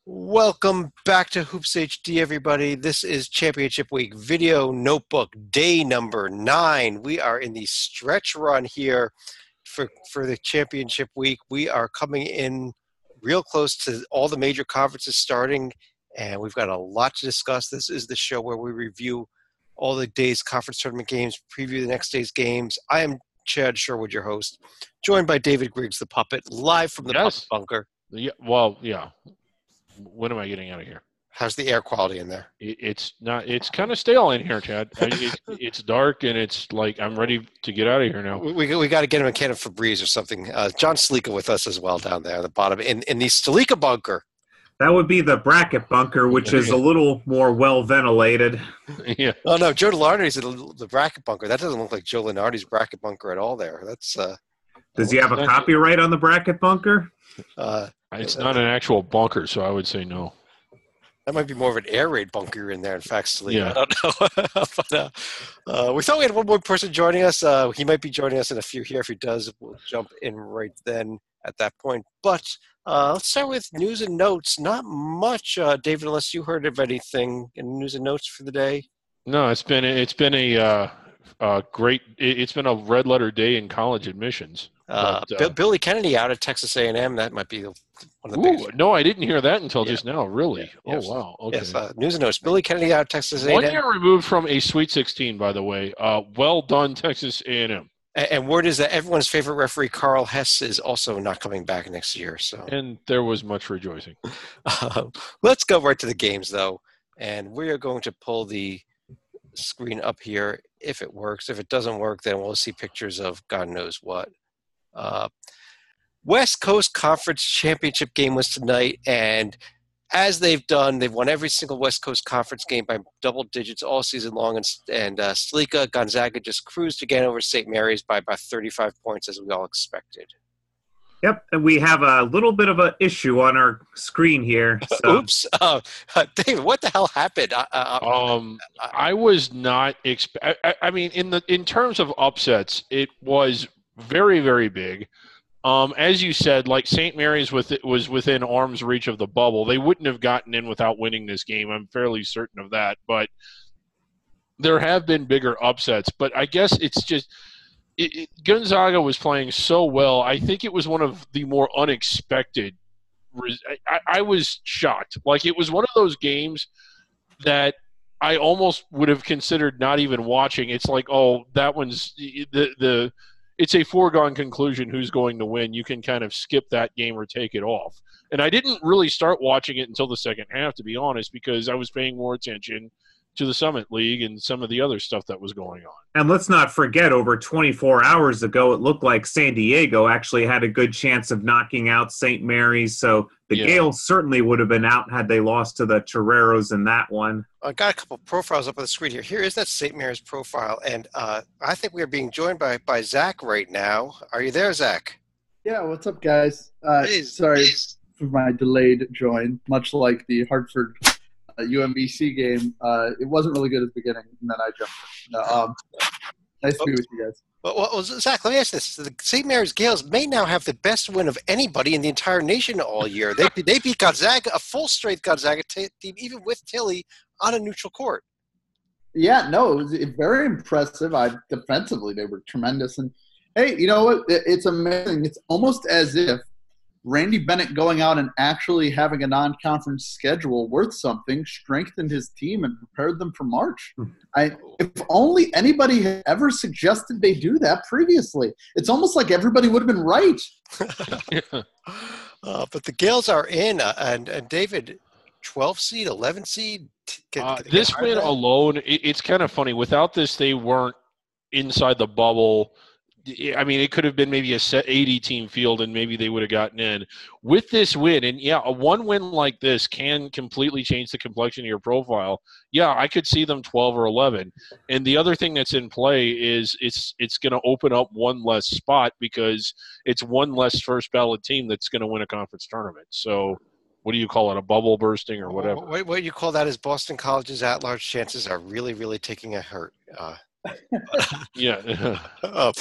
Welcome back to Hoops HD, everybody. This is Championship Week Video Notebook, day number 9. We are in the stretch run here for the Championship Week. We are coming in real close to all the major conferences starting, and we've got a lot to discuss. This is the show where we review all the day's conference tournament games, preview the next day's games. I am Chad Sherwood, your host, joined by David Griggs, the puppet, live from the Puppet Bunker. Yeah. When am I getting out of here? How's the air quality in there? It's not. It's kind of stale in here, Chad. It's dark, and it's like I'm ready to get out of here now. We got to get him a can of Febreze or something. John Stalika with us as well down there at the bottom in the Stalika bunker. That would be the bracket bunker, which is a little more well ventilated. Yeah. Oh no, Joe Lenardi's in the bracket bunker. That doesn't look like Joe Lenardi's bracket bunker at all. There. That's. Does he have a copyright on the bracket bunker? It's not an actual bunker, so I would say no. That might be more of an air raid bunker in there, in fact, Stalika. Yeah. I don't know. But we thought we had one more person joining us. He might be joining us in a few here. If he does, we'll jump in right then at that point. But let's start with news and notes. Not much, David, unless you heard of anything in news and notes for the day. No, it's been a great. It's been a red letter day in college admissions. Billy Kennedy out at Texas A&M. That might be one of the biggest. No, I didn't hear that until just now. Really? Yeah. Oh, wow. Okay. Yes, news and notes. Billy Kennedy out at Texas A&M. 1 year removed from a Sweet 16, by the way. Well done, Texas A&M. And word is that everyone's favorite referee, Carl Hess, is also not coming back next year. So, and there was much rejoicing. Let's go right to the games, though. And we are going to pull the screen up here if it works. If it doesn't work, then we'll see pictures of God knows what. West Coast Conference Championship game was tonight, and as they've done, they've won every single West Coast Conference game by double digits all season long, and Stalika, Gonzaga just cruised again over St. Mary's by about 35 points, as we all expected. Yep, and we have a little bit of an issue on our screen here. So. Oops. David, what the hell happened? I was not I mean, in terms of upsets, it was very, very big. As you said, like St. Mary's was within arm's reach of the bubble. They wouldn't have gotten in without winning this game. I'm fairly certain of that. But there have been bigger upsets. But I guess it's just Gonzaga was playing so well. I think it was one of the more unexpected. I was shocked. Like, it was one of those games that I almost would have considered not even watching. It's like, oh, that one's it's a foregone conclusion who's going to win. You can kind of skip that game or take it off. And I didn't really start watching it until the second half, to be honest, because I was paying more attention to the Summit League and some of the other stuff that was going on. And let's not forget, over 24 hours ago, it looked like San Diego actually had a good chance of knocking out St. Mary's. So the Gales certainly would have been out had they lost to the Toreros in that one. I got a couple profiles up on the screen here. Here is that St. Mary's profile, and I think we are being joined by Zach right now. Are you there, Zach? Yeah, what's up, guys? Sorry for my delayed join. Much like the Hartford UMBC game, it wasn't really good at the beginning, and then I jumped in. Nice to be with you guys. Well, Zach, let me ask this. The St. Mary's Gales may now have the best win of anybody in the entire nation all year. They beat Gonzaga, a full-strength Gonzaga team, even with Tilly, on a neutral court. Yeah, no, it was very impressive. Defensively, they were tremendous. And, hey, you know what? It's amazing. It's almost as if Randy Bennett going out and actually having a non-conference schedule worth something strengthened his team and prepared them for March. If only anybody had ever suggested they do that previously. It's almost like everybody would have been right. But the Gales are in, and David, 12 seed, 11 seed. This win alone, it's kind of funny. Without this, they weren't inside the bubble. I mean, it could have been maybe a 80-team field, and maybe they would have gotten in. With this win, and a one win like this can completely change the complexion of your profile. Yeah, I could see them 12 or 11. And the other thing that's in play is it's going to open up one less spot because it's one less first ballot team that's going to win a conference tournament. So what do you call it, a bubble bursting or whatever? What you call that is Boston College's at-large chances are really, really taking a hurt. Yeah. Now,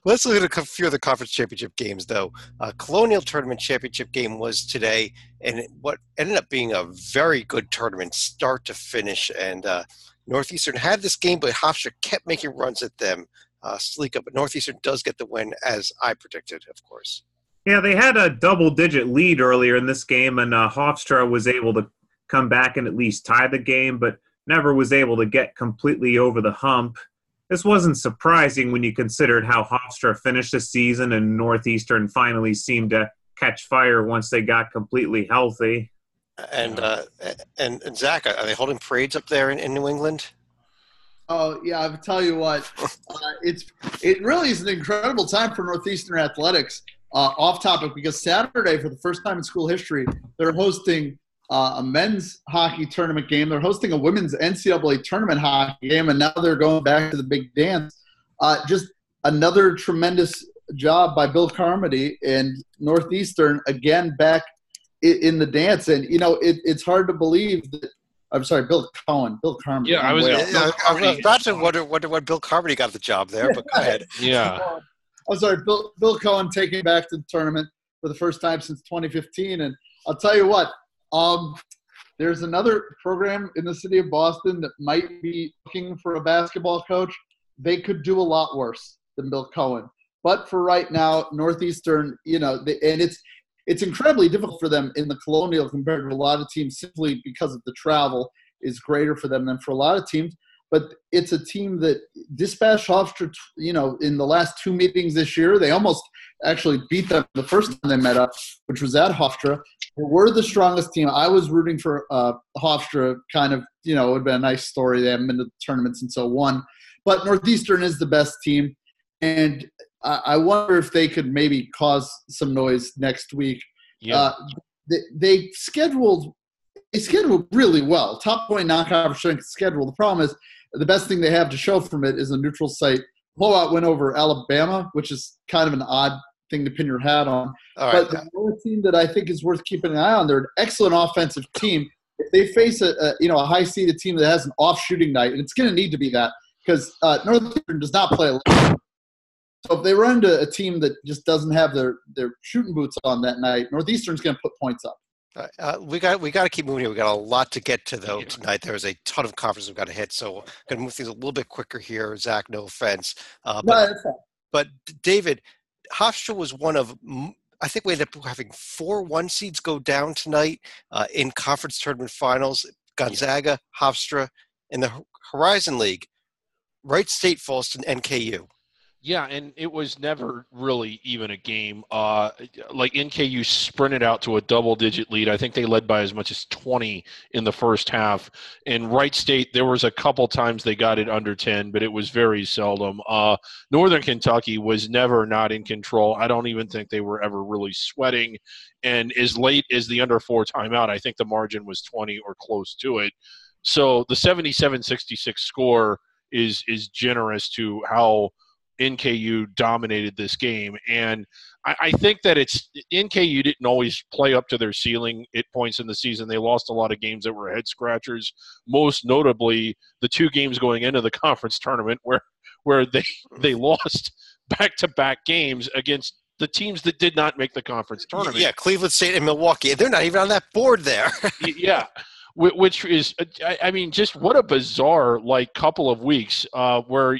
let's look at a few of the conference championship games, though. Colonial tournament championship game was today, and what ended up being a very good tournament, start to finish. And Northeastern had this game, but Hofstra kept making runs at them. Sleeka, but Northeastern does get the win, as I predicted, of course. Yeah, they had a double-digit lead earlier in this game, and Hofstra was able to come back and at least tie the game, but never was able to get completely over the hump. This wasn't surprising when you considered how Hofstra finished the season, and Northeastern finally seemed to catch fire once they got completely healthy. And Zach, are they holding parades up there in New England? Oh, yeah, I'll tell you what. It really is an incredible time for Northeastern athletics. Off topic, because Saturday, for the first time in school history, they're hosting a men's hockey tournament game. They're hosting a women's NCAA tournament hockey game, and now they're going back to the big dance. Just another tremendous job by Bill Carmody and Northeastern, again, back in the dance. And, you know, it's hard to believe that – I'm sorry, Bill Cohen. Bill Carmody. Yeah, I was about to wonder what Bill Carmody got the job there, but go ahead. Yeah. I'm sorry, Bill Cohen taking back to the tournament for the first time since 2015. And I'll tell you what, there's another program in the city of Boston that might be looking for a basketball coach. They could do a lot worse than Bill Cohen. But for right now, Northeastern, you know, and it's incredibly difficult for them in the Colonial compared to a lot of teams simply because of the travel is greater for them than for a lot of teams. But it's a team that dispatched Hofstra, you know, in the last two meetings this year. They almost actually beat them the first time they met up, which was at Hofstra. They were the strongest team. I was rooting for Hofstra, kind of, you know, it would have been a nice story. They haven't been to the tournament since 2001. But Northeastern is the best team. And I wonder if they could maybe cause some noise next week. Yeah. They scheduled really well. Top 20 non-conference strength schedule. The problem is the best thing they have to show from it is a neutral site blowout win over Alabama, which is kind of an odd thing to pin your hat on. But the other team that I think is worth keeping an eye on, they're an excellent offensive team. If they face a high-seeded team that has an off-shooting night, and it's going to need to be that because Northeastern does not play a lot. So if they run into a team that just doesn't have their shooting boots on that night, Northeastern's going to put points up. We got to keep moving here. We got a lot to get to though tonight. There's a ton of conferences we've got to hit, so I'm going to move things a little bit quicker here. Zach, no offense, but David, Hofstra was one of. I think we ended up having 4 1 seeds go down tonight in conference tournament finals. Gonzaga, Hofstra, in the Horizon League. Wright State falls to NKU. Yeah, and it was never really even a game. Like NKU sprinted out to a double-digit lead. I think they led by as much as 20 in the first half. And Wright State, there was a couple times they got it under 10, but it was very seldom. Northern Kentucky was never not in control. I don't even think they were ever really sweating. And as late as the under 4 timeout, I think the margin was 20 or close to it. So the 77-66 score is generous to how NKU dominated this game. And I think that NKU didn't always play up to their ceiling at points in the season. They lost a lot of games that were head scratchers, most notably the 2 games going into the conference tournament where they lost back-to-back games against the teams that did not make the conference tournament. Yeah, Cleveland State and Milwaukee. They're not even on that board there. Yeah. Which is, I mean, just what a bizarre, couple of weeks where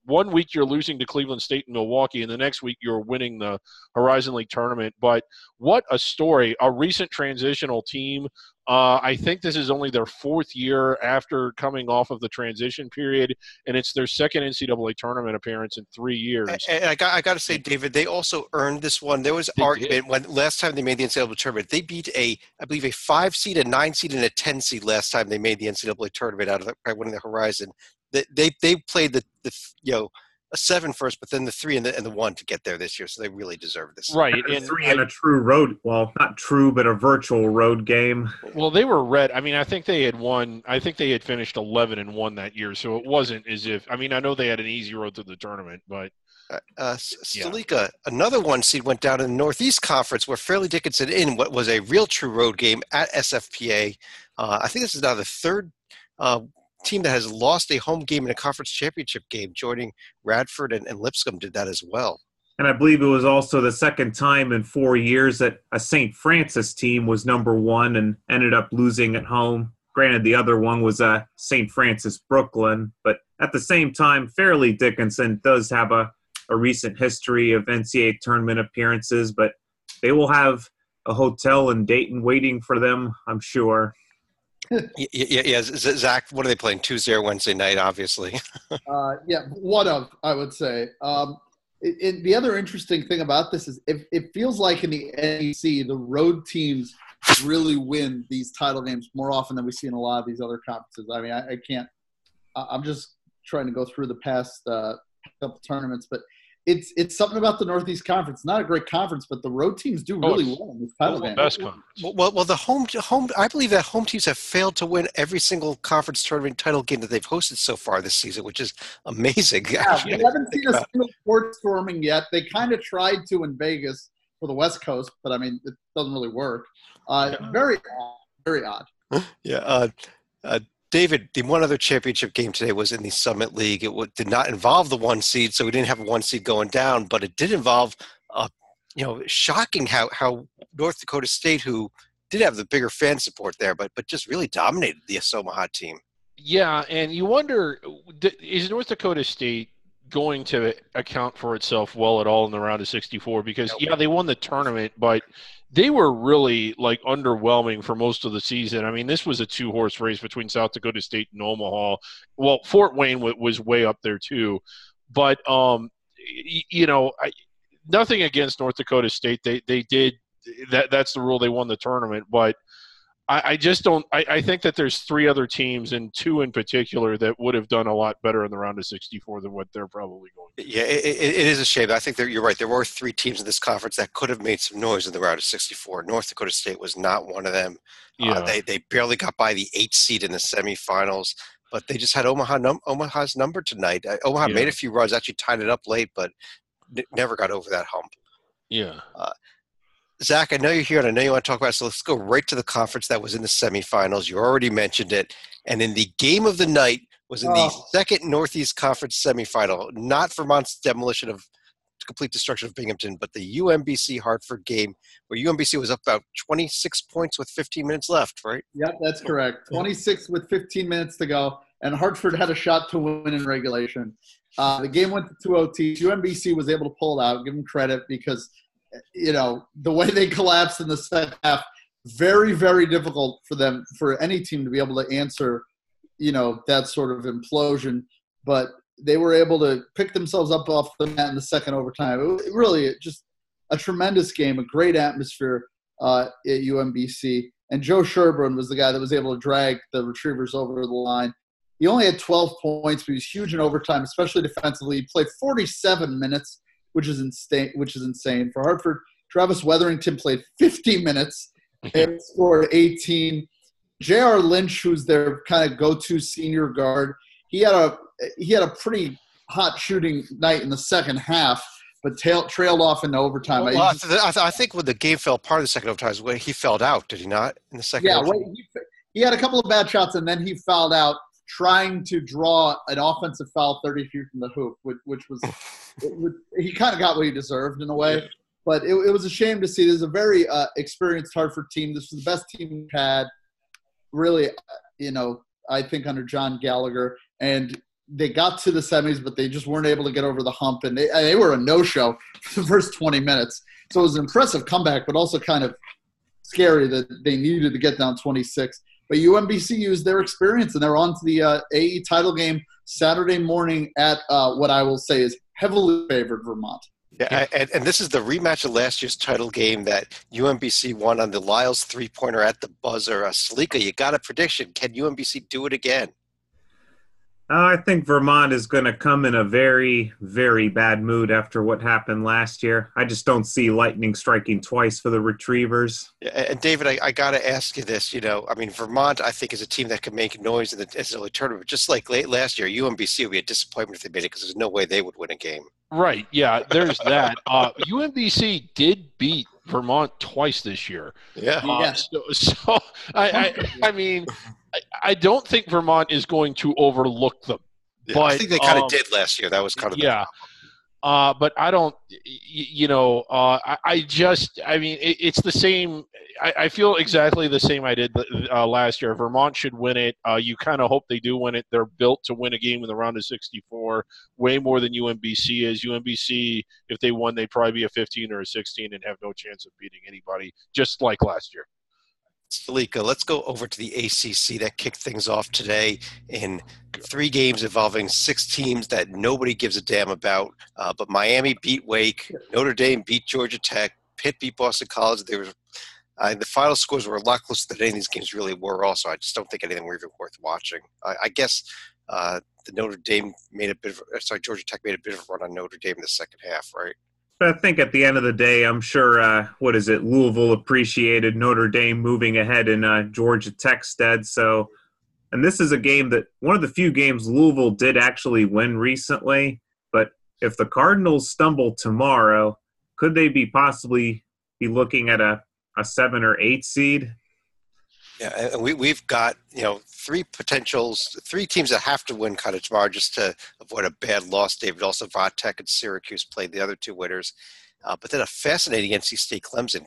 one week you're losing to Cleveland State and Milwaukee, and the next week you're winning the Horizon League tournament. But what a story. A recent transitional team. I think this is only their 4th year after coming off of the transition period, and it's their 2nd NCAA tournament appearance in 3 years. And I got to say, David, they also earned this one. There was argument when last time they made the NCAA tournament. They beat I believe a 5 seed, a 9 seed, and a 10 seed last time they made the NCAA tournament by winning the Horizon. They played a 7 first, but then the 3 and the 1 to get there this year. So they really deserve this. Right. And 3 in a true road, well, not true, but a virtual road game. Well, they were red. I mean, I think they had won. I think they had finished 11-1 that year. So it wasn't as if, I mean, I know they had an easy road to the tournament, but. Stalika, another 1 seed went down in the Northeast Conference where Fairleigh Dickinson in what was a real true road game at SFPA. I think this is now the 3rd team that has lost a home game in a conference championship game, joining Radford and Lipscomb did that as well. And I believe it was also the second time in 4 years that a St. Francis team was number one and ended up losing at home. Granted, the other one was St. Francis Brooklyn, but at the same time, Fairleigh Dickinson does have a recent history of NCAA tournament appearances, but they will have a hotel in Dayton waiting for them, I'm sure. Yeah. Zach, what are they playing? Tuesday or Wednesday night, obviously. One of, I would say. The other interesting thing about this is it feels like in the NEC, the road teams really win these title games more often than we see in a lot of these other conferences. I mean, I can't – I'm just trying to go through the past couple tournaments, but it's something about the Northeast Conference. Not a great conference, but the road teams do really well in this title game. Best conference. Well, the home. I believe that home teams have failed to win every single conference tournament title game that they've hosted so far this season, which is amazing. Yeah, we haven't seen a single court storming yet. They kind of tried to in Vegas for the West Coast, but I mean, it doesn't really work. Very odd. Yeah. David, the one other championship game today was in the Summit League. It did not involve the one seed, so we didn't have a one seed going down, but it did involve, shocking how North Dakota State, who did have the bigger fan support there, but just really dominated the Omaha team. Yeah, and you wonder, is North Dakota State going to account for itself well at all in the round of 64? Because, they won the tournament, but they were really underwhelming for most of the season. I mean, this was a 2-horse race between South Dakota State and Omaha. Well, Fort Wayne was way up there too, but nothing against North Dakota State. They did that. That's the rule. They won the tournament, but I just don't. I think that there's 3 other teams, and 2 in particular, that would have done a lot better in the round of 64 than what they're probably going to. Yeah, it is a shame. I think you're right. There were 3 teams in this conference that could have made some noise in the round of 64. North Dakota State was not one of them. Yeah. They barely got by the 8th seed in the semifinals, but they just had Omaha's number tonight. Omaha made a few runs, actually tied it up late, but never got over that hump. Yeah. Zach, I know you're here, and I know you want to talk about it, so let's go right to the conference that was in the semifinals. You already mentioned it. And in the game of the night was in the second Northeast Conference semifinal, not Vermont's demolition of complete destruction of Binghamton, but the UMBC Hartford game, where UMBC was up about 26 points with 15 minutes left, right? Yep, that's correct. 26 with 15 minutes to go, and Hartford had a shot to win in regulation. The game went to 2 OTs. UMBC was able to pull it out. Give them credit because – the way they collapsed in the second half, very, very difficult for any team to be able to answer, that sort of implosion. But they were able to pick themselves up off the mat in the second overtime. It was really just a tremendous game, a great atmosphere at UMBC. And Joe Sherbourne was the guy that was able to drag the Retrievers over the line. He only had 12 points, but he was huge in overtime, especially defensively. He played 47 minutes. Which is insane for Hartford. Travis Weatherington played 50 minutes and scored 18. J.R. Lynch, who's their kind of go-to senior guard, he had a pretty hot shooting night in the second half, but trailed off in overtime. Well, I think when the game fell apart in the second overtime, when he fouled out, did he not? In the second overtime? He had a couple of bad shots, and then he fouled out trying to draw an offensive foul 30 feet from the hoop, which was he kind of got what he deserved in a way. Yeah. But it was a shame to see. This is a very experienced Hartford team. This was the best team we've had, really, I think under John Gallagher. And they got to the semis, but they just weren't able to get over the hump. And they were a no-show for the first 20 minutes. So it was an impressive comeback, but also kind of scary that they needed to get down 26. But UMBC used their experience, and they're on to the AE title game Saturday morning at what I will say is heavily favored Vermont. Yeah, and this is the rematch of last year's title game that UMBC won on the Lyles three-pointer at the buzzer. Salika, you got a prediction. Can UMBC do it again? I think Vermont is going to come in a very, very bad mood after what happened last year. I just don't see lightning striking twice for the Retrievers. Yeah, and David, I got to ask you this. Vermont, I think, is a team that can make noise in the NCAA tournament. Just like late last year, UMBC would be a disappointment if they made it because there's no way they would win a game. Right, yeah, there's that. UMBC did beat Vermont twice this year. Yeah. So I mean, I don't think Vermont is going to overlook them. Yeah, but, I think they kind of did last year. That was kind of the problem. But I don't, I mean, it's the same. I feel exactly the same I did last year. Vermont should win it. You kind of hope they do win it. They're built to win a game in the round of 64, way more than UMBC is. UMBC, if they won, they'd probably be a 15 or a 16 and have no chance of beating anybody, just like last year. Stalika, let's go over to the ACC that kicked things off today in 3 games involving 6 teams that nobody gives a damn about. But Miami beat Wake, Notre Dame beat Georgia Tech, Pitt beat Boston College. The final scores were a lot closer than any of these games really were. Also, I just don't think anything were even worth watching. I guess the Georgia Tech made a bit of a run on Notre Dame in the second half, right? But I think at the end of the day, I'm sure, Louisville appreciated Notre Dame moving ahead in Georgia Tech's stead. So, and this is a game that one of the few games Louisville did actually win recently. But if the Cardinals stumble tomorrow, could they possibly be looking at a 7 or 8 seed? Yeah, and we've got 3 teams that have to win kind of tomorrow just to avoid a bad loss. David, also Tech and Syracuse played the other 2 winners, but then a fascinating NC State Clemson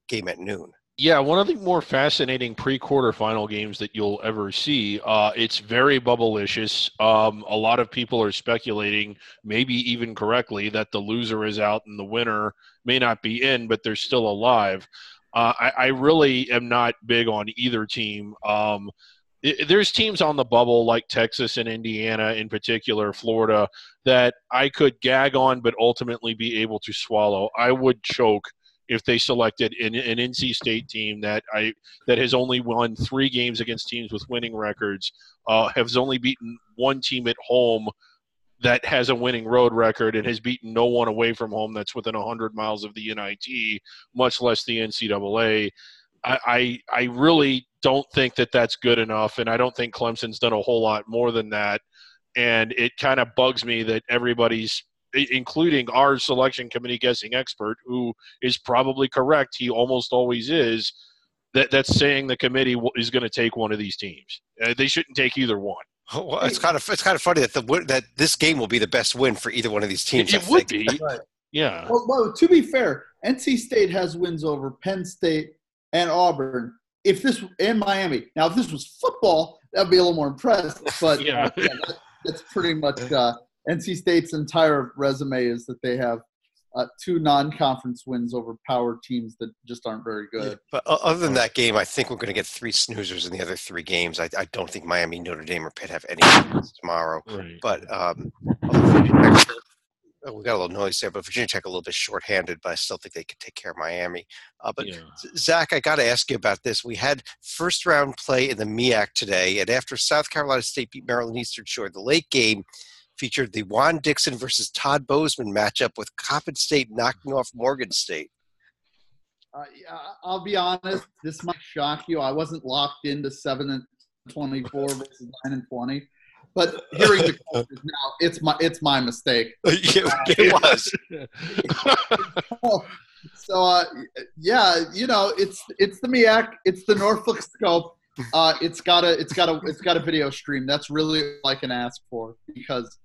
game at noon. Yeah, one of the more fascinating pre-quarterfinal games that you'll ever see. It's very bubblicious. A lot of people are speculating, maybe even correctly, that the loser is out and the winner may not be in, but they're still alive. I really am not big on either team. There's teams on the bubble like Texas and Indiana in particular, Florida, that I could gag on but ultimately be able to swallow. I would choke if they selected an NC State team that has only won 3 games against teams with winning records, has only beaten 1 team at home that has a winning road record and has beaten no one away from home that's within 100 miles of the NIT, much less the NCAA. I really don't think that that's good enough, and I don't think Clemson's done a whole lot more than that. And it kind of bugs me that everybody's, including our selection committee guessing expert, who is probably correct, he almost always is, that's saying the committee is going to take one of these teams. They shouldn't take either one. Well, it's kind of funny that this game will be the best win for either one of these teams. It would be, right. Yeah. Well, to be fair, NC State has wins over Penn State and Auburn. And Miami. Now, if this was football, that would be a little more impressive. But that's pretty much NC State's entire resume is that they have 2 non-conference wins over power teams that just aren't very good. Yeah, but other than that game, I think we're going to get 3 snoozers in the other 3 games. I don't think Miami, Notre Dame, or Pitt have any chance tomorrow. Right. But we got a little noise there, but Virginia Tech a little bit shorthanded, but I still think they could take care of Miami. Zach, I got to ask you about this. We had first-round play in the MEAC today, and after South Carolina State beat Maryland Eastern Shore, the late game featured the Juan Dixon versus Todd Bozeman matchup with Coppin State knocking off Morgan State. I'll be honest, this might shock you. I wasn't locked into 7-24 versus 9-20. But hearing the coaches now, it's my mistake. It was. So it's the MEAC, it's the Norfolk Scope. It's got a video stream. That's really all I can ask for because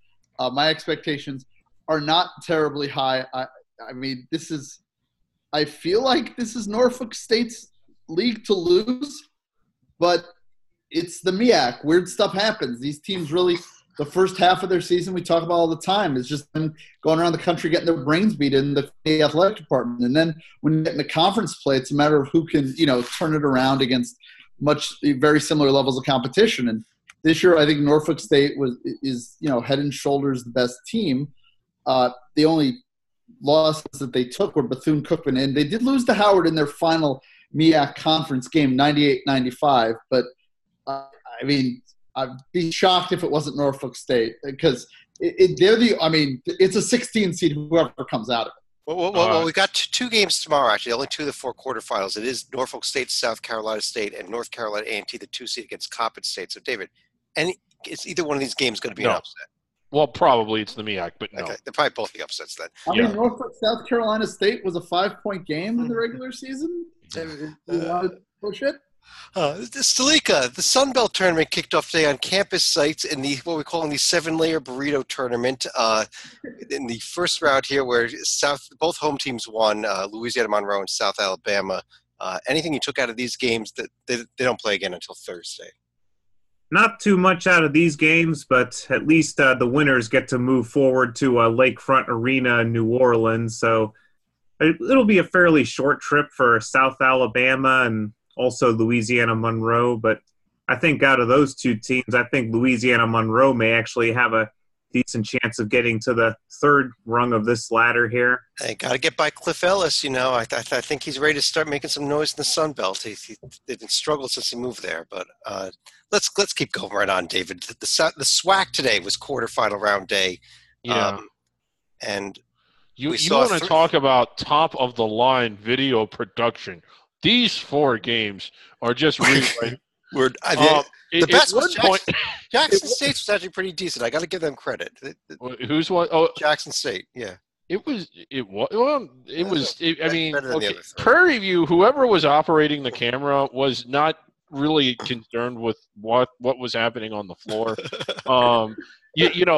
my expectations are not terribly high. I mean, I feel like this is Norfolk State's league to lose, but it's the MEAC. Weird stuff happens. These teams really, the first half of their season we talk about all the time is just them going around the country getting their brains beat in the athletic department. And then when you get in the conference play, it's a matter of who can, turn it around against very similar levels of competition. And this year, I think Norfolk State is head and shoulders the best team. The only losses that they took were Bethune-Cookman, and they did lose to Howard in their final MEAC conference game, 98-95. But I mean, I'd be shocked if it wasn't Norfolk State because it's a 16 seed whoever comes out of it. Well, we got 2 games tomorrow, actually. Only 2 of the 4 quarterfinals. It is Norfolk State, South Carolina State, and North Carolina A&T, the 2 seed against Coppin State. So, David, is either one of these games going to be an upset? Well, probably it's the MEAC, but no. Okay, they're probably both the upsets then. I mean, Norfolk, South Carolina State was a 5-point game in the regular season. You want to push it? Stalika, the Sun Belt tournament kicked off today on campus sites in the what we're calling the 7-layer burrito tournament. In the first round here, where both home teams won, Louisiana Monroe and South Alabama. Anything you took out of these games that they don't play again until Thursday? Not too much out of these games, but at least the winners get to move forward to Lakefront Arena in New Orleans. So it'll be a fairly short trip for South Alabama and also Louisiana Monroe. But I think out of those two teams, I think Louisiana Monroe may actually have a decent chance of getting to the third rung of this ladder here. Hey, got to get by Cliff Ellis. I think he's ready to start making some noise in the Sun Belt. They've been struggled since he moved there. But let's keep going right on, David. The SWAC today was quarterfinal round day. Yeah. And you want to talk about top of the line video production. These 4 games are just really the best was Jackson State was actually pretty decent. I got to give them credit. Who's what? Oh, Jackson State. Yeah. Prairie View, whoever was operating the camera was not really concerned with what was happening on the floor. It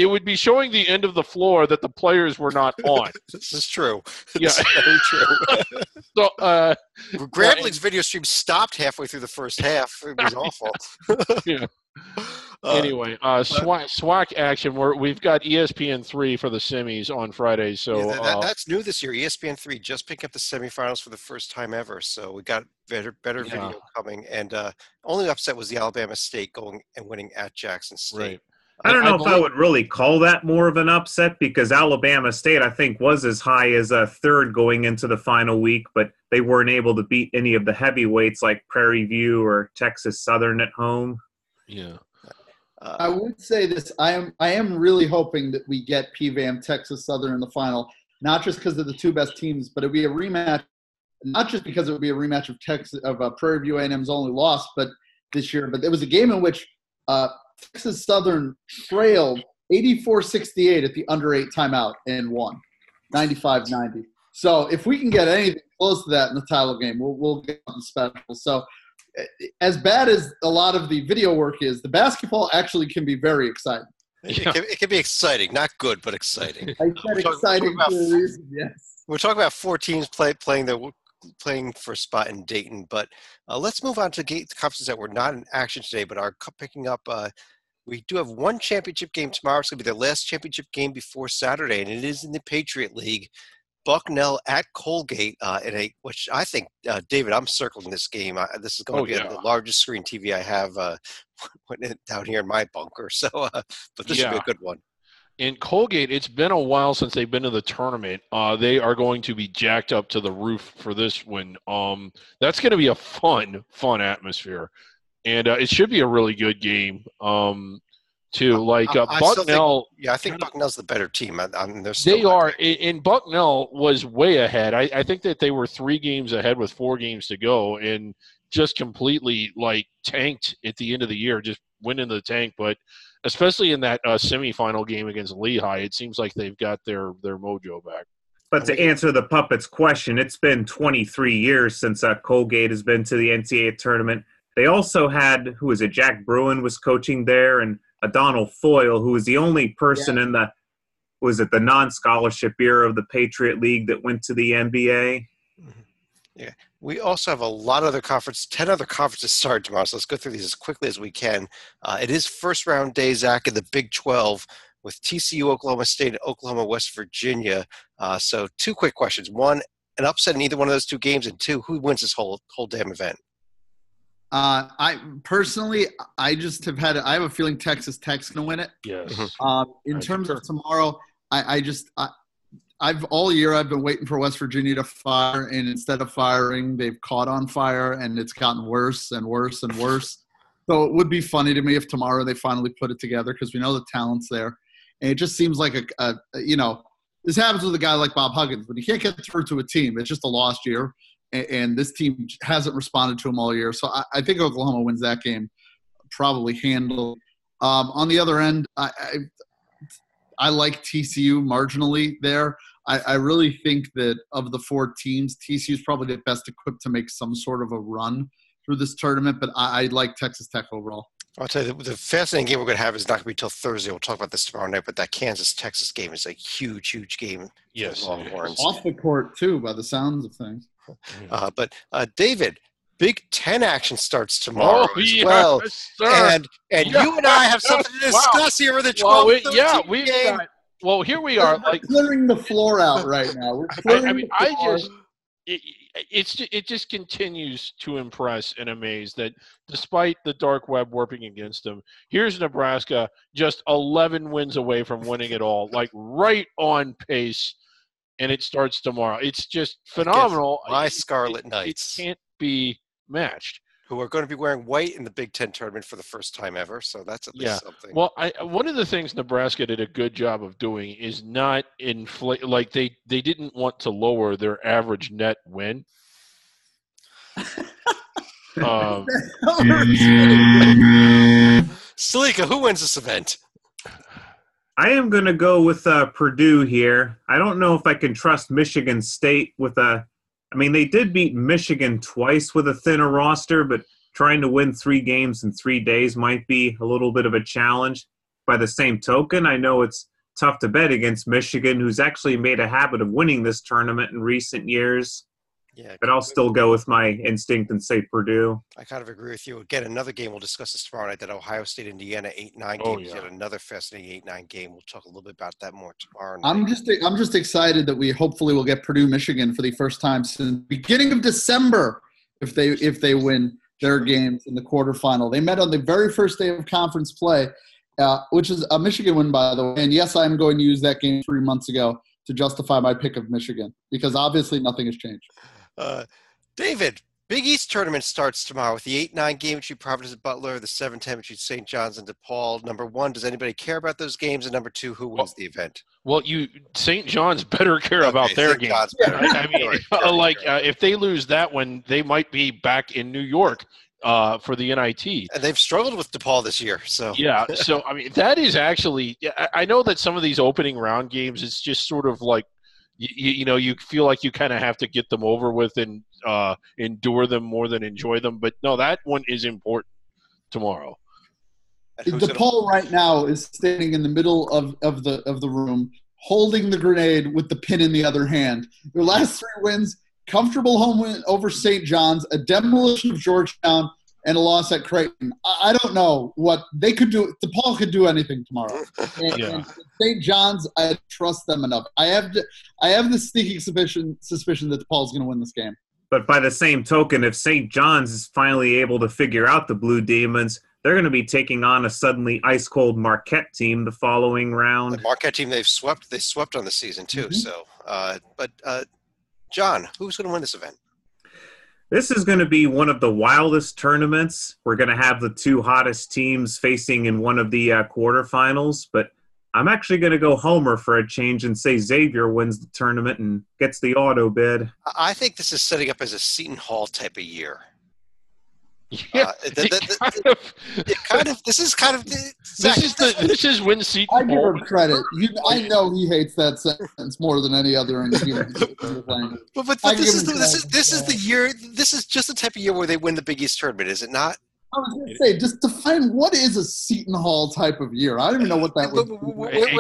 would be showing the end of the floor that the players were not on. This is true. Yeah, this is very true. So Grambling's video stream stopped halfway through the first half. It was awful. Yeah. Anyway, SWAC action. We've got ESPN3 for the semis on Friday. So that's new this year. ESPN3 just picking up the semifinals for the first time ever. So we got better video coming. And only upset was the Alabama State going and winning at Jackson State. Right. I don't know if I would really call that more of an upset because Alabama State, I think, was as high as a third going into the final week, but they weren't able to beat any of the heavyweights like Prairie View or Texas Southern at home. Yeah. I would say this. I am really hoping that we get PVAM Texas Southern in the final, not just because of the 2 best teams, but it'll be a rematch. Not just because it would be a rematch of Prairie View A&M's only loss, but this year. But it was a game in which Texas Southern trailed 84-68 at the under-8 timeout and won 95-90. So if we can get anything close to that in the title game, we'll get something special. So as bad as a lot of the video work is, the basketball actually can be very exciting. It can be exciting, not good, but exciting. I said exciting for a reason, yes. We're talking about 4 teams playing for a spot in Dayton, but let's move on to conferences that were not in action today, but are picking up. We do have 1 championship game tomorrow. It's going to be the last championship game before Saturday, and it is in the Patriot League. Bucknell at Colgate which I think, David, I'm circling this game. This is going to be the largest screen TV I have down here in my bunker. So, but this should be a good one. In Colgate, it's been a while since they've been to the tournament. They are going to be jacked up to the roof for this one. That's going to be a fun atmosphere, and it should be a really good game. Bucknell. I think Bucknell's the better team. They are. And Bucknell was way ahead. I think that they were 3 games ahead with 4 games to go, and just completely tanked at the end of the year. Just went into the tank, but especially in that semifinal game against Lehigh, it seems like they've got their mojo back. But to answer the Puppet's question, it's been 23 years since Colgate has been to the NCAA tournament. They also had, Jack Bruin was coaching there, and Donald Foyle, who was the only person in the non-scholarship era of the Patriot League that went to the NBA. Yeah. We also have a lot of other 10 other conferences started tomorrow, so let's go through these as quickly as we can. It is first round day, Zach, in the Big 12 with TCU, Oklahoma State, and Oklahoma, West Virginia. So 2 quick questions. 1, an upset in either one of those 2 games, and 2, who wins this whole damn event? I personally, I have a feeling Texas Tech's going to win it. Yes. In terms of tomorrow, I've all year I've been waiting for West Virginia to fire, and instead of firing, they've caught on fire, and it's gotten worse and worse and worse. So it would be funny to me if tomorrow they finally put it together because we know the talent's there, and it just seems like this happens with a guy like Bob Huggins, but he can't get through to a team. It's just a lost year. And this team hasn't responded to him all year. So I think Oklahoma wins that game probably handily. On the other end, I like TCU marginally there. I really think that of the 4 teams, TCU is probably the best equipped to make some sort of a run through this tournament, but I like Texas Tech overall. I'll tell you, the fascinating game we're going to have is not going to be till Thursday. We'll talk about this tomorrow night, but that Kansas-Texas game is a huge, huge game. Yes. Longhorns. Off the court, too, by the sounds of things. But David, Big Ten action starts tomorrow as well. Sir. And you and I have something to discuss here with the 12-13 game. Well, here we are. We're clearing the floor out right now. It just continues to impress and amaze that despite the dark web warping against them, here's Nebraska just 11 wins away from winning it all, like right on pace, and it starts tomorrow. It's just phenomenal. My Scarlet Knights. It can't be matched. Who are going to be wearing white in the Big Ten tournament for the first time ever, so that's at least something. Well, one of the things Nebraska did a good job of doing is not inflate. Like they didn't want to lower their average net win. Salika, who wins this event? I am going to go with Purdue here. I don't know if I can trust Michigan State with they did beat Michigan twice with a thinner roster, but trying to win 3 games in 3 days might be a little bit of a challenge. By the same token, I know it's tough to bet against Michigan, who's actually made a habit of winning this tournament in recent years. Yeah, but I'll still go with my instinct and say Purdue. I kind of agree with you. Again, another game we'll discuss this tomorrow night, that Ohio State-Indiana 8-9 game. Yet another fascinating 8-9 game. We'll talk a little bit about that more tomorrow night. I'm just excited that we hopefully will get Purdue-Michigan for the first time since the beginning of December if they win their games in the quarterfinal. They met on the very first day of conference play, which is a Michigan win, by the way. And yes, I'm going to use that game 3 months ago to justify my pick of Michigan because obviously nothing has changed. David, Big East tournament starts tomorrow with the 8-9 game between Providence and Butler, the 7-10 between St. John's and DePaul. Number 1, does anybody care about those games? And number 2, who wins the event? Well, St. John's better care about their game. If they lose that one, they might be back in New York for the NIT. And they've struggled with DePaul this year. So that is actually – I know that some of these opening round games, it's just sort of like, you feel like you kind of have to get them over with and endure them more than enjoy them. But no, that one is important tomorrow. DePaul right now is standing in the middle of the room, holding the grenade with the pin in the other hand. Their last 3 wins: comfortable home win over St. John's, a demolition of Georgetown, and a loss at Creighton. I don't know what they could do. DePaul could do anything tomorrow. And St. John's, I trust them enough. I have the sneaking suspicion that DePaul's going to win this game. But by the same token, if St. John's is finally able to figure out the Blue Demons, they're going to be taking on a suddenly ice-cold Marquette team the following round. The Marquette team they swept on the season too. Mm-hmm. So, John, who's going to win this event? This is going to be one of the wildest tournaments. We're going to have the 2 hottest teams facing in one of the quarterfinals, but I'm actually going to go Homer for a change and say Xavier wins the tournament and gets the auto bid. I think this is setting up as a Seton Hall type of year. Yeah, this is when Seton I give him credit. I know he hates that sentence more than any other in the human language. But this is the year. This is just the type of year where they win the Big East tournament, is it not? I was going to say, just define what is a Seton Hall type of year. I don't even know what that would be.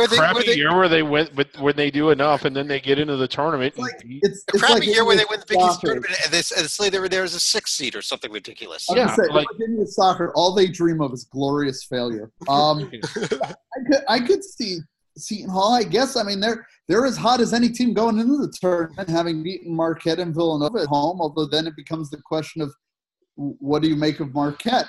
A crappy year where they win, when they do enough, and then they get into the tournament. It's a crappy year where they win the Big East tournament, and it's like they were there as a 6th seed or something ridiculous. Like in soccer, all they dream of is glorious failure. I could see Seton Hall, I guess. I mean, they're as hot as any team going into the tournament, having beaten Marquette and Villanova at home, although then it becomes the question of, what do you make of Marquette?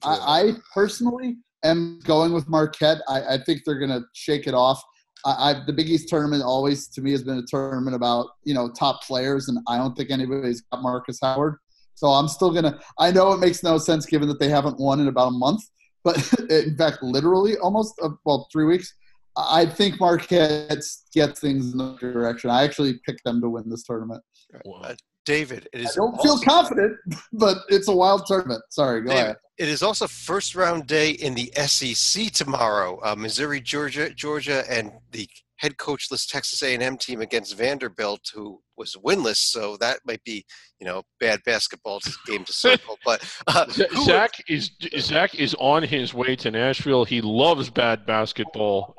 I personally am going with Marquette. I think they're going to shake it off. The Big East tournament always, to me, has been a tournament about, top players, and I don't think anybody's got Marcus Howard. So I'm still going to – I know it makes no sense given that they haven't won in about a month, but in fact, literally almost 3 weeks. I think Marquette gets things in the direction. I actually picked them to win this tournament. David, I don't feel confident, but it's a wild tournament. Sorry, go ahead. It is also first round day in the SEC tomorrow. Missouri, Georgia, and the head coachless Texas A&M team against Vanderbilt, who was winless. So that might be, bad basketball game to circle. But Zach is on his way to Nashville. He loves bad basketball.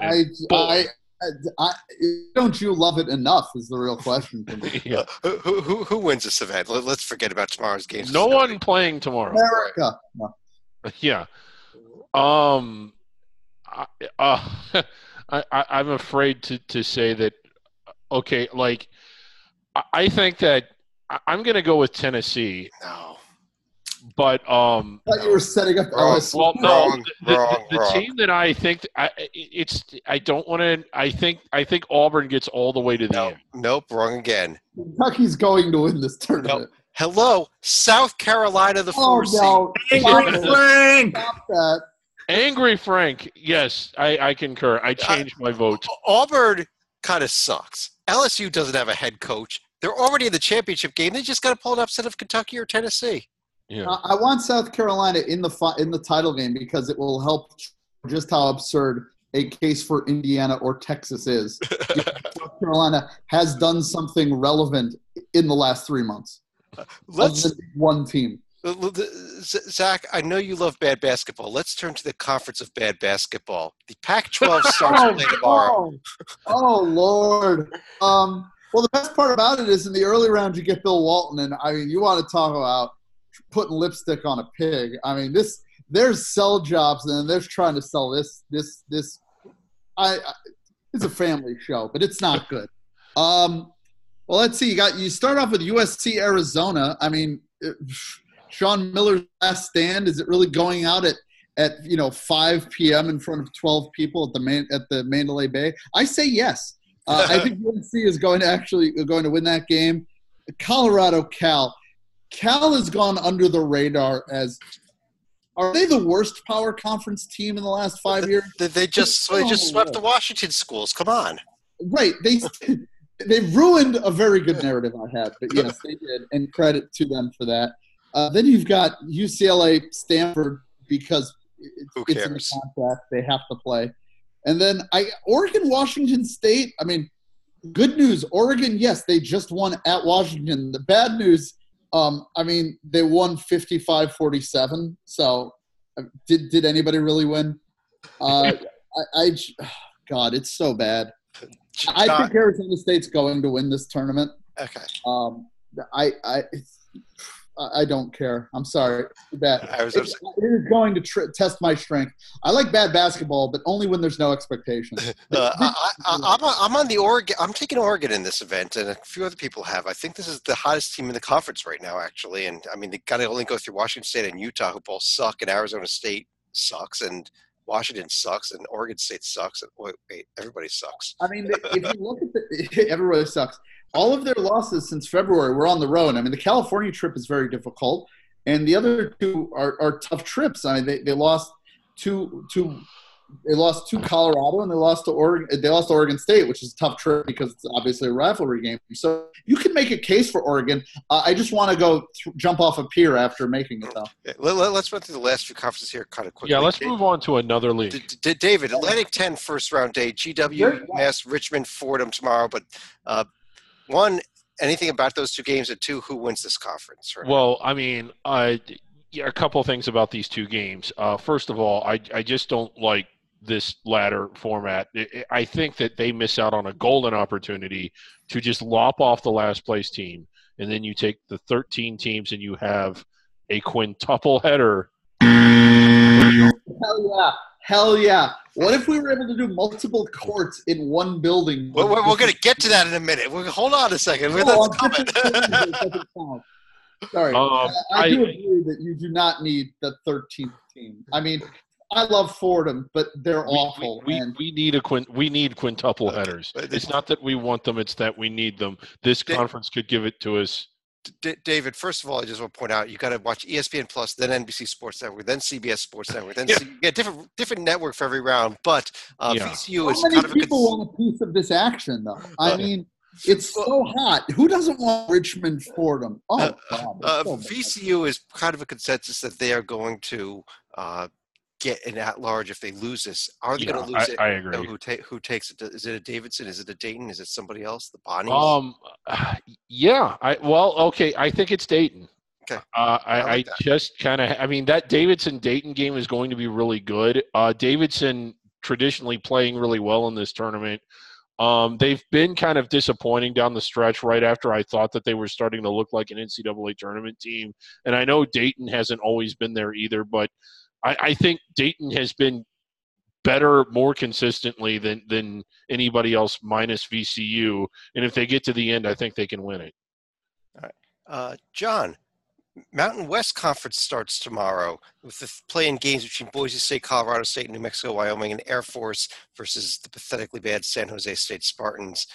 Don't you love it enough is the real question for me. Yeah. Who wins this event? Let's forget about tomorrow's games. No one playing tomorrow. America. No. Yeah. I'm afraid to say that. Okay, like I think that I'm going to go with Tennessee. No. But I thought you were setting up LSU. Well, no, wrong. The team that I think I don't want to. I think Auburn gets all the way to the end. Nope, wrong again. Kentucky's going to win this tournament. Nope. Hello, South Carolina, the 4 seed. Angry Frank. Stop that. Angry Frank. Yes, I concur. I changed my vote. Auburn kind of sucks. LSU doesn't have a head coach. They're already in the championship game. They just got to pull an upset of Kentucky or Tennessee. Yeah. I want South Carolina in the title game because it will help just how absurd a case for Indiana or Texas is. South Carolina has done something relevant in the last 3 months. Let's one team. Zach, I know you love bad basketball. Let's turn to the conference of bad basketball. The Pac-12 starts to play tomorrow. Oh, Lord. Well, the best part about it is in the early round you get Bill Walton, and I mean, you want to talk about putting lipstick on a pig. I mean, there's sell jobs, and they're trying to sell this. It's a family show, but it's not good. Well, let's see. You start off with USC Arizona. I mean, Sean Miller's last stand, is it really going out at 5 p.m. in front of 12 people at the Mandalay Bay? I say yes. I think USC is going to win that game. Colorado Cal. Cal has gone under the radar as – are they the worst power conference team in the last 5 years? They just swept the Washington schools. Come on. Right. They've ruined a very good narrative I had, but yes, they did, and credit to them for that. Then you've got UCLA, Stanford, because it's in the contract. They have to play. And then Oregon, Washington State. I mean, good news. Oregon, yes, they just won at Washington. The bad news, they won 55-47. So did anybody really win? God, it's so bad. I think Arizona State's going to win this tournament. Okay. I don't care. I'm sorry. It is Arizona going to test my strength. I like bad basketball, but only when there's no expectations. I'm on the Oregon. I'm taking Oregon in this event, and a few other people have. I think this is the hottest team in the conference right now, actually. And I mean, they got to only go through Washington State and Utah, who both suck, and Arizona State sucks, and Washington sucks, and Oregon State sucks. And wait, everybody sucks. I mean, if you look at everybody sucks. All of their losses since February were on the road. I mean, the California trip is very difficult, and the other two are tough trips. I mean, they lost to Colorado, and they lost to Oregon. They lost to Oregon State, which is a tough trip because it's obviously a rivalry game. So you can make a case for Oregon. I just want to jump off a pier after making it, though. Yeah, let's run through the last few conferences here kind of quickly. Yeah, let's move on to another league. David, Atlantic 10 first round day, GW, Mass, Richmond, Fordham tomorrow, but one, anything about those two games, and two, who wins this conference? Right? Well, I mean, a couple of things about these two games. First of all, I just don't like this ladder format. I think that they miss out on a golden opportunity to just lop off the last place team, and then you take the 13 teams and you have a quintuple header. Hell yeah. What if we were able to do multiple courts in one building? We're going to get to that in a minute. Hold on a second. That's coming. Sorry. I do agree that you do not need the 13th team. I mean, I love Fordham, but they're awful. We need quintuple headers. It's not that we want them; it's that we need them. This conference could give it to us. David, first of all, I just want to point out you got to watch ESPN Plus, then NBC Sports Network, then CBS Sports Network, then different network for every round. But VCU is how kind many of people want a piece of this action, though? I mean, it's so hot. Who doesn't want Richmond Fordham? Oh, God, VCU is kind of a consensus that they are going to get an at-large if they lose this. Are they going to lose it? I agree. Who takes it? Is it a Davidson? Is it a Dayton? Is it somebody else? The Bonnies? Yeah. I think it's Dayton. Okay. I just kind of – I mean, that Davidson-Dayton game is going to be really good. Davidson traditionally playing really well in this tournament. They've been kind of disappointing down the stretch right after I thought that they were starting to look like an NCAA tournament team. And I know Dayton hasn't always been there either, but I think Dayton has been better more consistently than anybody else minus VCU. And if they get to the end, I think they can win it. All right. John, Mountain West Conference starts tomorrow with the play-in games between Boise State, Colorado State, New Mexico, Wyoming, and Air Force versus the pathetically bad San Jose State Spartans.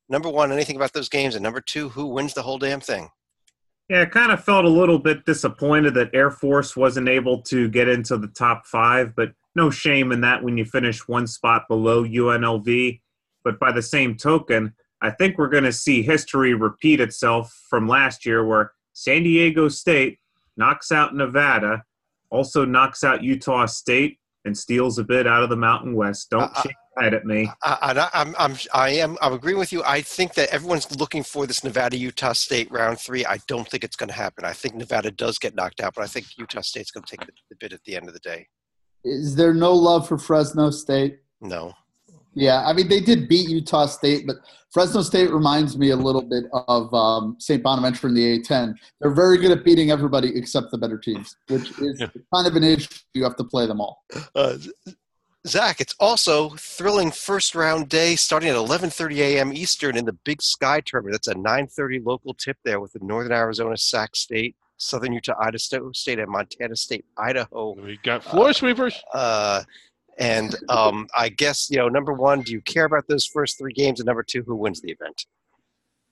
Number one, anything about those games? And number two, who wins the whole damn thing? Yeah, I kind of felt a little bit disappointed that Air Force wasn't able to get into the top 5, but no shame in that when you finish one spot below UNLV. But by the same token, I think we're going to see history repeat itself from last year where San Diego State knocks out Nevada, also knocks out Utah State, and steals a bit out of the Mountain West. Don't shake your head at me. I'm agreeing with you. I think that everyone's looking for this Nevada-Utah State round 3. I don't think it's going to happen. I think Nevada does get knocked out, but I think Utah State's going to take the bid at the end of the day. Is there no love for Fresno State? No. Yeah, I mean, they did beat Utah State, but Fresno State reminds me a little bit of St. Bonaventure in the A-10. They're very good at beating everybody except the better teams, which is kind of an issue. You have to play them all. Zach, it's also thrilling first-round day starting at 11:30 a.m. Eastern in the Big Sky Tournament. That's a 9:30 local tip there with the Northern Arizona Sac State, Southern Utah Idaho State, and Montana State Idaho. We got floor sweepers. And I guess, number one, do you care about those first 3 games? And number two, who wins the event?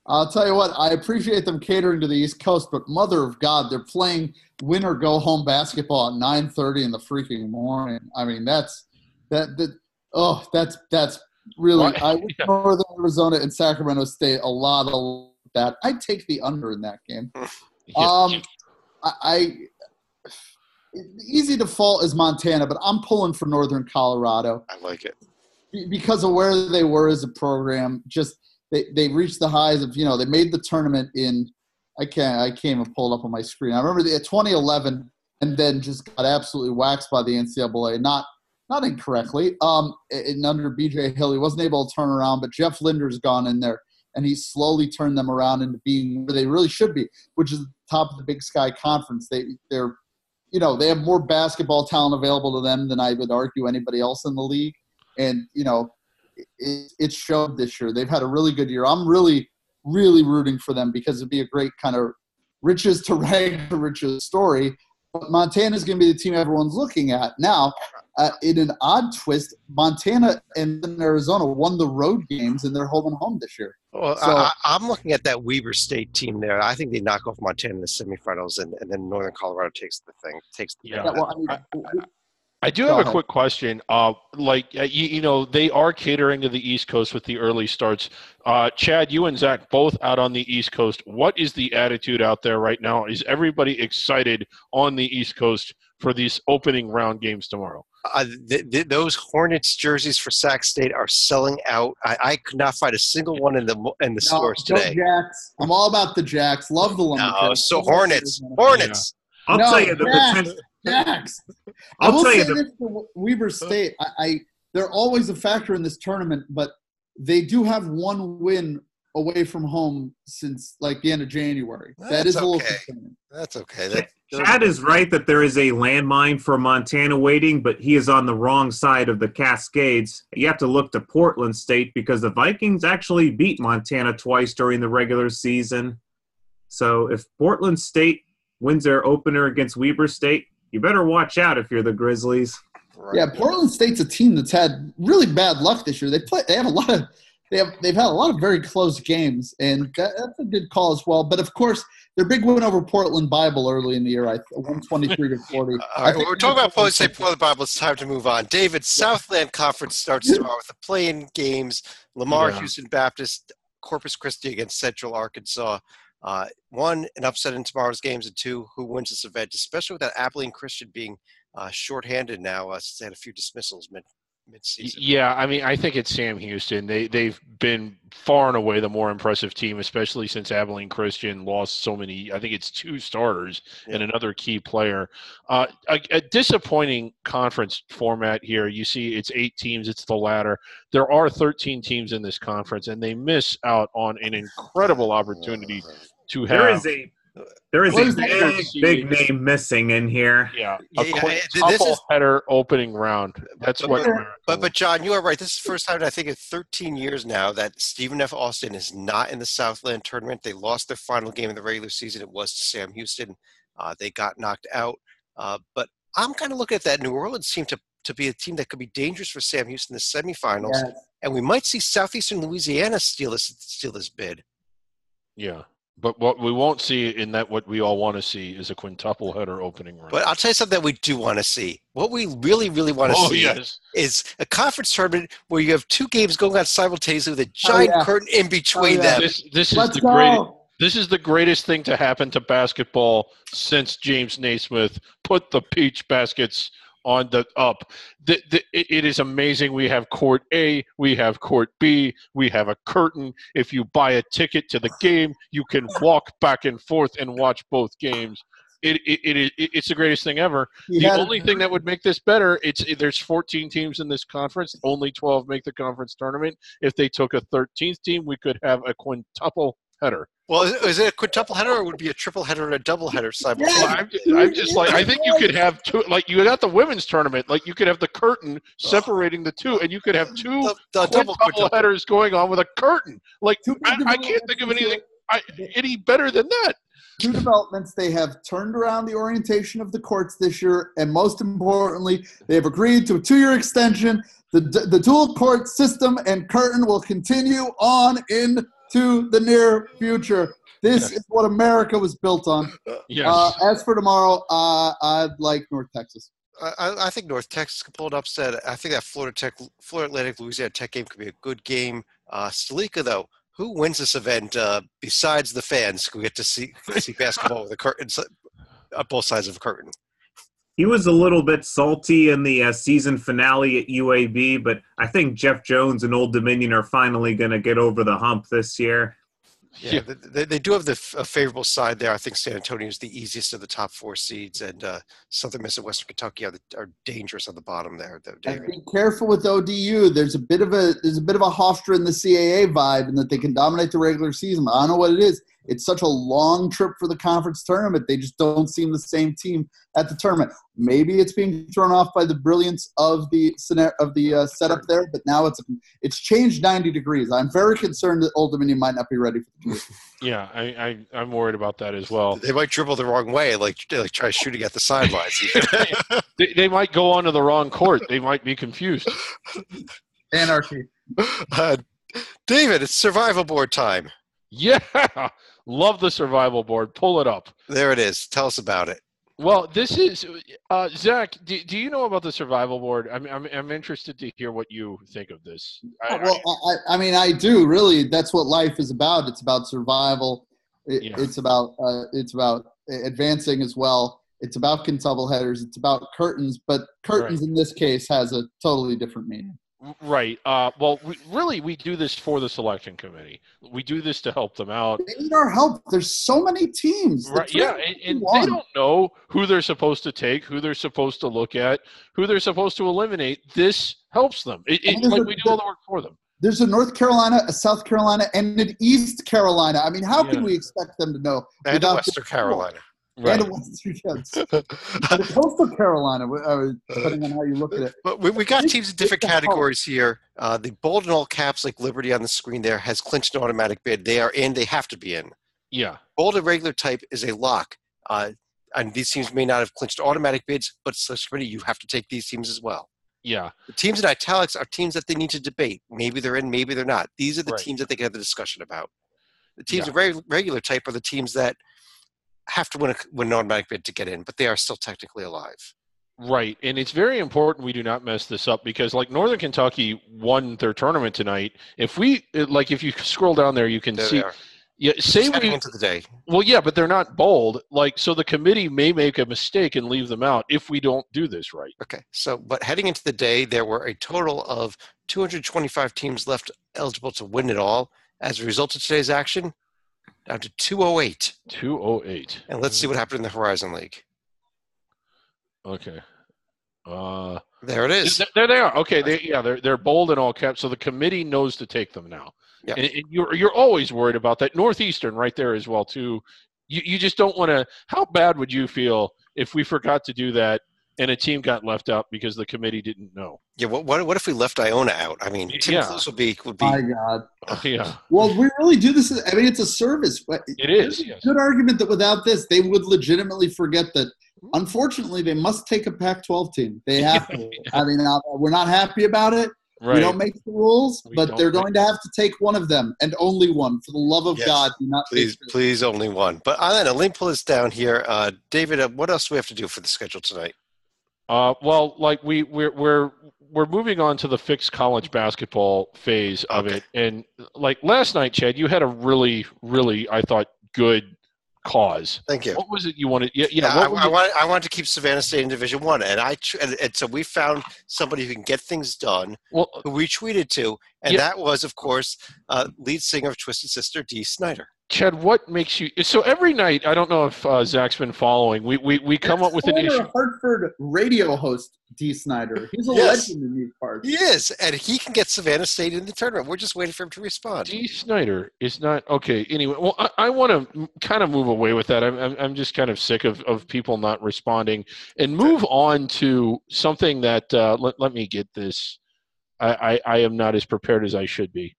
I'll tell you what, I appreciate them catering to the East Coast, but mother of God, they're playing win-or-go-home basketball at 9:30 in the freaking morning. I mean, that's really – I wish Northern Arizona and Sacramento State a lot of that. I'd take the under in that game. Easy default is Montana, but I'm pulling for Northern Colorado. I like it. Because of where they were as a program, just they reached the highs of, they made the tournament in – I can't even pull it up on my screen. I remember 2011 and then just got absolutely waxed by the NCAA, not incorrectly. And under B.J. Hill, he wasn't able to turn around, but Jeff Linder's gone in there, and he slowly turned them around into being where they really should be, which is the top of the Big Sky Conference. They're they have more basketball talent available to them than I would argue anybody else in the league. And, it showed this year. They've had a really good year. I'm really, really rooting for them because it'd be a great kind of riches to rags to riches story. But Montana is going to be the team everyone's looking at. Now, in an odd twist, Montana and Arizona won the road games, and they're home this year. Well, so, I'm looking at that Weber State team there. I think they knock off Montana in the semifinals, and then Northern Colorado takes the thing. I do have a quick question. They are catering to the East Coast with the early starts. Chad, you and Zach both out on the East Coast. What is the attitude out there right now? Is everybody excited on the East Coast for these opening round games tomorrow? Those Hornets jerseys for Sac State are selling out. I could not find a single one in the stores today. Jacks. I'm all about the Jacks. Love the Lumberjacks. No, so Hornets. I'll tell you the potential. Jacks. I'll tell you this for Weber State. They're always a factor in this tournament, but they do have one win away from home since the end of January. That is a little concerning. That's okay. Chad is right that there is a landmine for Montana waiting, but he is on the wrong side of the Cascades. You have to look to Portland State because the Vikings actually beat Montana twice during the regular season. So if Portland State wins their opener against Weber State, you better watch out if you're the Grizzlies. Right. Yeah, Portland State's a team that's had really bad luck this year. They've had a lot of very close games, and that's a good call as well. But of course, their big win over Portland Bible early in the year, 123-40. All right, we're talking about Portland Bible. It's time to move on. David, Southland Conference starts tomorrow with the play-in games. Lamar, Houston Baptist, Corpus Christi against Central Arkansas. One, an upset in tomorrow's games, and two, who wins this event, especially with that Abilene Christian being shorthanded now since they had a few dismissals mid-season. Yeah, I mean, I think it's Sam Houston. They've been far and away the more impressive team, especially since Abilene Christian lost so many. I think it's 2 starters and another key player. A disappointing conference format here. You see, it's 8 teams. It's the ladder. There are 13 teams in this conference, and they miss out on an incredible opportunity to have. There is a big name missing in here. Yeah, a header opening round. That's But John, you are right. This is the first time I think in 13 years now that Stephen F. Austin is not in the Southland tournament. They lost their final game in the regular season. It was to Sam Houston. They got knocked out. But I'm kind of looking at that. New Orleans seemed to be a team that could be dangerous for Sam Houston in the semifinals. Yes. And we might see Southeastern Louisiana steal this bid. Yeah. But what we won't see in that, what we all want to see, is a quintuple header opening round. But I'll tell you something that we do want to see. What we really, really want to see is a conference tournament where you have 2 games going on simultaneously with a giant curtain in between them. This is the greatest thing to happen to basketball since James Naismith put the peach baskets on the up. It is amazing. We have court A, we have court B, we have a curtain. If you buy a ticket to the game, you can walk back and forth and watch both games. It's the greatest thing ever. The only thing that would make this better, there's 14 teams in this conference. Only 12 make the conference tournament. If they took a 13th team, we could have a quintuple header. Well, is it a quintuple header, or would it be a triple header and a double header simultaneously? I'm just like, I think you could have 2. Like, you got the women's tournament. Like, you could have the curtain separating the 2, and you could have 2 double headers going on with a curtain. Like, I can't think of anything any better than that. 2 developments. They have turned around the orientation of the courts this year, and most importantly, they have agreed to a 2-year extension. The dual court system and curtain will continue on into the near future. This is what America was built on. Yes. As for tomorrow, I'd like North Texas. I think North Texas could pull it upset. I think that Florida Atlantic Louisiana Tech game could be a good game. Stalika, though, who wins this event besides the fans who get to see basketball with a curtain on both sides of a curtain? He was a little bit salty in the season finale at UAB, but I think Jeff Jones and Old Dominion are finally going to get over the hump this year. Yeah, they do have the favorable side there. I think San Antonio is the easiest of the top 4 seeds, and Southern Miss and Western Kentucky are dangerous on the bottom there. And be careful with ODU. There's a bit of a Hofstra in the CAA vibe, and that they can dominate the regular season. I don't know what it is. It's such a long trip for the conference tournament. They just don't seem the same team at the tournament. Maybe it's being thrown off by the brilliance of the setup there, but now it's changed 90 degrees. I'm very concerned that Old Dominion might not be ready for the tour. Yeah, I'm worried about that as well. They might dribble the wrong way, like try shooting at the sidelines. They might go onto the wrong court. They might be confused. Anarchy. David, it's survival board time. Yeah, love the survival board. Pull it up. There it is. Tell us about it. Well, this is Zach. Do you know about the survival board? I'm interested to hear what you think of this. I do really. That's what life is about. It's about survival. It's about advancing as well. It's about quintuple headers. It's about curtains, but curtains in this case has a totally different meaning. Right. Well, we do this for the selection committee. We do this to help them out. They need our help. There's so many teams. Right. Yeah, and they don't know who they're supposed to take, who they're supposed to look at, who they're supposed to eliminate. This helps them. We do all the work for them. There's a North Carolina, a South Carolina, and an East Carolina. I mean, how can we expect them to know? And a Western Carolina. Right. And a Western and Coastal Carolina, depending on how you look at it. But we got teams in different categories here. The bold and all caps, like Liberty on the screen there, has clinched an automatic bid. They are in. They have to be in. Yeah. Bold and regular type is a lock. And these teams may not have clinched automatic bids, but selection committee, you have to take these teams as well. Yeah. The teams in italics are teams that they need to debate. Maybe they're in, maybe they're not. These are the teams that they can have the discussion about. The teams of regular type are the teams that have to win an automatic bid to get in, but they are still technically alive. Right, and it's very important we do not mess this up because, like, Northern Kentucky won their tournament tonight. If you scroll down there, you can see Yeah, say heading into the day. Well, yeah, but they're not bold. Like, so the committee may make a mistake and leave them out if we don't do this right. Okay. So, but heading into the day, there were a total of 225 teams left eligible to win it all. As a result of today's action, down to 208. 208. And let's see what happened in the Horizon League. Okay. There it is. There they are. Okay. They're bold in all caps. So the committee knows to take them now. Yep. And you're always worried about that. Northeastern right there as well too. You just don't want to. How bad would you feel if we forgot to do that and a team got left out because the committee didn't know? Yeah. What if we left Iona out? I mean, Tim Close would be. My God. Yeah. Well, we really do this. I mean, it's a service. But it is. Yes. Good argument that without this, they would legitimately forget that. Unfortunately, they must take a Pac-12 team. They have to. I mean, we're not happy about it. Right. We don't make the rules, but they're going to have to take one of them, and only one. For the love of God, do not please, only one. But let me pull this down here. David, what else do we have to do for the schedule tonight? Well, like we're moving on to the fixed college basketball phase of it, and like last night, Chad, you had a really, really, I thought, good cause. Thank you. What was it you wanted? I wanted to keep Savannah State in Division I, and so we found somebody who can get things done. Who we tweeted to, and that was, of course, lead singer of Twisted Sister, Dee Snider. Chad, what makes you so every night? I don't know if Zach's been following. We come up with an issue. Hartford radio host Dee Snider. He's a legend in these parts. He is, and he can get Savannah State in the tournament. We're just waiting for him to respond. Dee Snider is not okay. Anyway, well, I want to kind of move away with that. I'm just kind of sick of people not responding and move on to something that let me get this. I am not as prepared as I should be.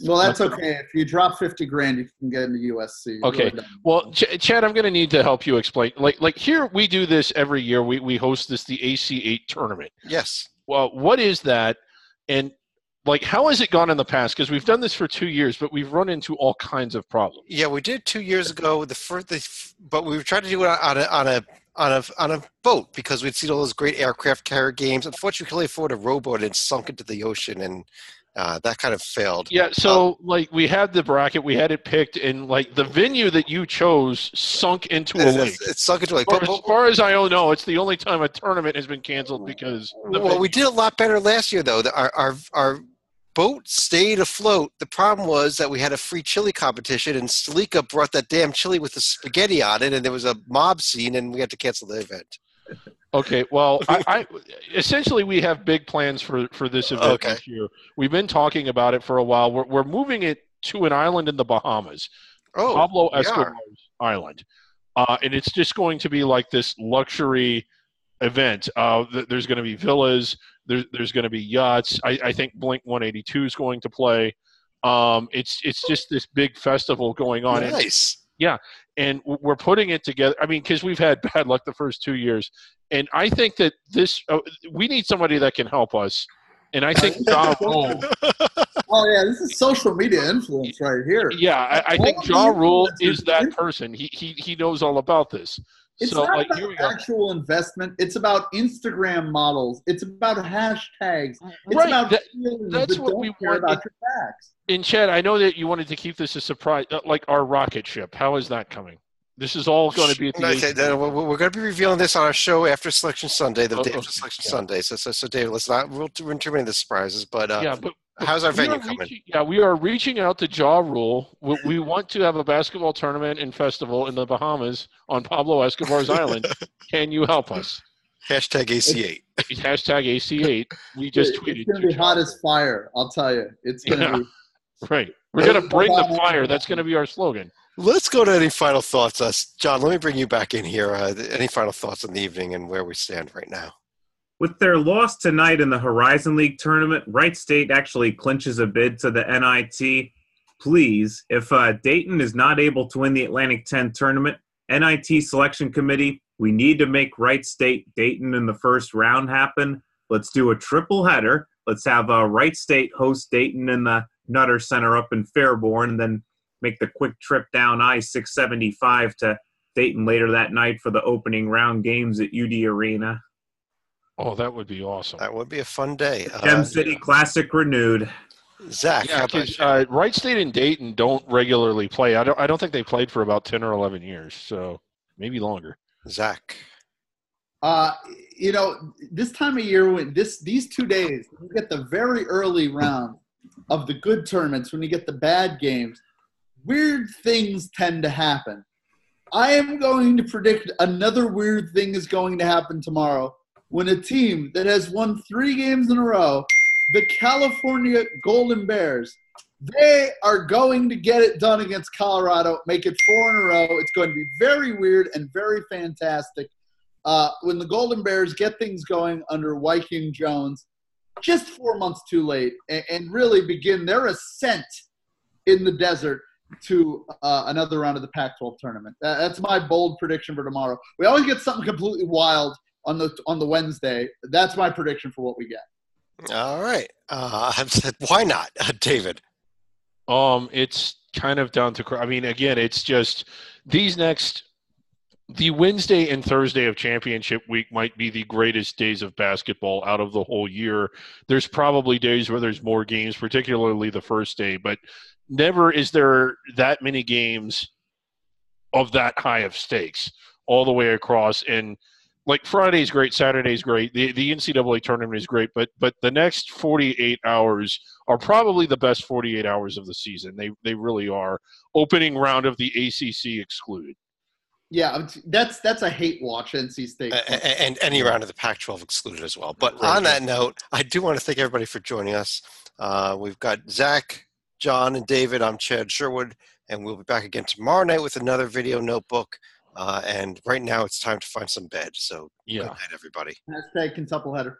Well, that's okay. If you drop $50,000, you can get into USC. Okay. Really well, Chad, I'm going to need to help you explain. Like here, we do this every year. We host the AC8 tournament. Yes. Well, what is that? And like, how has it gone in the past? Because we've done this for 2 years, but we've run into all kinds of problems. Yeah, we did 2 years ago. But we tried to do it on a boat because we'd seen all those great aircraft carrier games. Unfortunately, we could only afford a rowboat and it sunk into the ocean and. That kind of failed. Yeah, so like we had the bracket, we had it picked, and like the venue that you chose sunk into a lake. It sunk into a lake. As far as I know, it's the only time a tournament has been canceled because. We did a lot better last year though. Our boat stayed afloat. The problem was that we had a free chili competition, and Salika brought that damn chili with the spaghetti on it, and there was a mob scene, and we had to cancel the event. Okay, well, I essentially we have big plans for this event this year. We've been talking about it for a while. We're moving it to an island in the Bahamas, Pablo Escobar's island, and it's just going to be like this luxury event. There's going to be villas. There's going to be yachts. I think Blink 182 is going to play. It's just this big festival going on. Nice. Yeah, and we're putting it together. I mean, because we've had bad luck the first 2 years. And I think that we need somebody that can help us. And I think Ja Rule. Oh, yeah, this is social media influence right here. Yeah, I think Ja Rule is that person. He knows all about this. It's not about actual investment. It's about Instagram models. It's about hashtags. It's about that's what we want about your facts. And Chad, I know that you wanted to keep this a surprise, like our rocket ship. How is that coming? This is all going to be at the we're going to be revealing this on our show after Selection Sunday, the day after Selection Sunday. So David, let's not ruin too many of the surprises. But how's our venue coming? We are reaching out to Ja Rule. We want to have a basketball tournament and festival in the Bahamas on Pablo Escobar's island. Can you help us? Hashtag AC8. Hashtag AC8. We just tweeted. It's going to be hot as fire. I'll tell you. It's going to be. Right. We're going to bring the fire. That's going to be our slogan. Let's go to any final thoughts. John, let me bring you back in here. Any final thoughts on the evening and where we stand right now? With their loss tonight in the Horizon League tournament, Wright State actually clinches a bid to the NIT. Please, if Dayton is not able to win the Atlantic 10 tournament, NIT selection committee, we need to make Wright State Dayton in the first round happen. Let's do a triple header. Let's have Wright State host Dayton in the Nutter Center up in Fairleigh, and then make the quick trip down I-675 to Dayton later that night for the opening round games at UD Arena. Oh, that would be awesome. That would be a fun day. Gem City Classic renewed. Zach, Yeah, how about because you? Wright State and Dayton don't regularly play. I don't think they played for about 10 or 11 years, so maybe longer. Zach. This time of year, when these 2 days, you get the very early round of the good tournaments, when you get the bad games, weird things tend to happen. I am going to predict another weird thing is going to happen tomorrow when a team that has won 3 games in a row, the California Golden Bears, they are going to get it done against Colorado, make it 4 in a row. It's going to be very weird and very fantastic. When the Golden Bears get things going under Viking Jones, just 4 months too late, and really begin their ascent in the desert to another round of the Pac-12 tournament. That's my bold prediction for tomorrow. We always get something completely wild on the Wednesday. That's my prediction for what we get. All right. Why not, David? It's kind of down to. I mean, again, it's just the Wednesday and Thursday of championship week might be the greatest days of basketball out of the whole year. There's probably days where there's more games, particularly the first day, but never is there that many games of that high of stakes all the way across. And like Friday's great, Saturday's great, the NCAA tournament is great, but the next 48 hours are probably the best 48 hours of the season. They really are. Opening round of the ACC excluded. Yeah, that's a hate watch, NC State. And any round of the Pac-12 excluded as well. But on that note, I do want to thank everybody for joining us. We've got Zach, John, and David. I'm Chad Sherwood, and we'll be back again tomorrow night with another video notebook. And right now it's time to find some bed. So good night, everybody. # quintuple header.